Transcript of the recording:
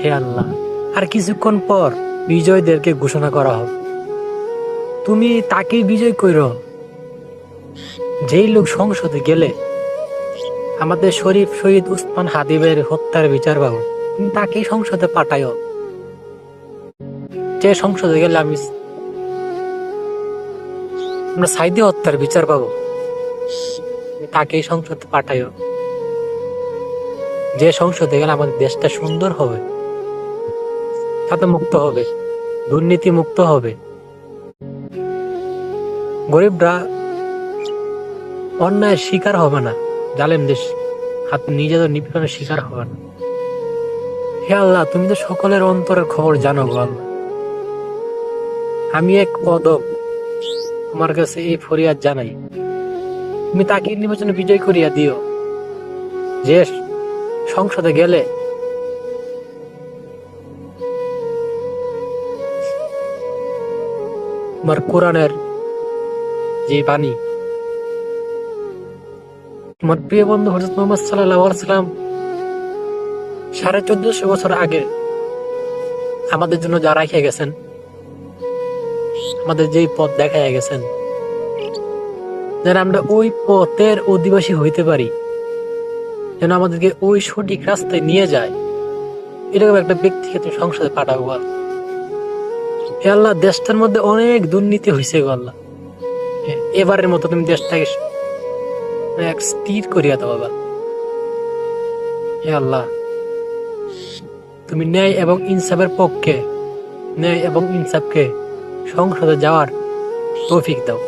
হে আল্লাহ, আর কিছুক্ষণ পর বিজয়ীদেরকে ঘোষণা করা হবে। তুমি তাকেই বিজয় কইর যেই লোক সংসদে গেলে আমাদের শরীফ শহীদ উসমান হাদিবের হত্যার বিচার পাবো। তুমি তাকেই সংসদে পাঠাইও। যে সংসদে গেলে আমরা সাইদি হত্যার বিচার পাবো, তুমি তাকেই সংসদে পাঠাইও। যে সংসদে গেলে আমাদের দেশটা সুন্দর হবে, সাথে মুক্ত হবে, দুর্নীতি মুক্ত হবে, গরিবরা অন্যায়ের শিকার হবে না, জালেম দেশ হাত নিজেদের নিপীড়নের শিকার হবে না। হে আল্লাহ, তুমি তো সকলের অন্তরের খবর জানো গো আল্লাহ। আমি এক পদক তোমার কাছে এই ফরিয়াদ জানাই, তুমি তাকে নির্বাচনে বিজয় করিয়া দিও, যে সংসদে গেলে তোমার কোরআনের যে বাণী, তোমার প্রিয় বন্ধু হযরত মুহাম্মদ সাল্লাল্লাহু আলাইহি ওয়াসাল্লাম 1450 বছর আগে আমাদের জন্য যা রাখিয়া গেছেন, আমাদের যেই পথ দেখাইয়া গেছেন, যেন আমরা ওই পথের অধিবাসী হইতে পারি, যেন আমাদেরকে ওই সঠিক রাস্তায় নিয়ে যায়, এরকম একটা ব্যক্তিকে তুমি সংসদে পাঠাবো আল্লাহ। হে আল্লাহ, দেশটার মধ্যে অনেক দুর্নীতি হয়েছে গো আল্লাহ। এবারের মতো তুমি দেশটাকে এক স্থির করিয়া দাও বাবা। হে আল্লাহ, তুমি ন্যায় এবং ইনসাফের পক্ষে, ন্যায় এবং ইনসাফকে সংসদে যাওয়ার তৌফিক দাও।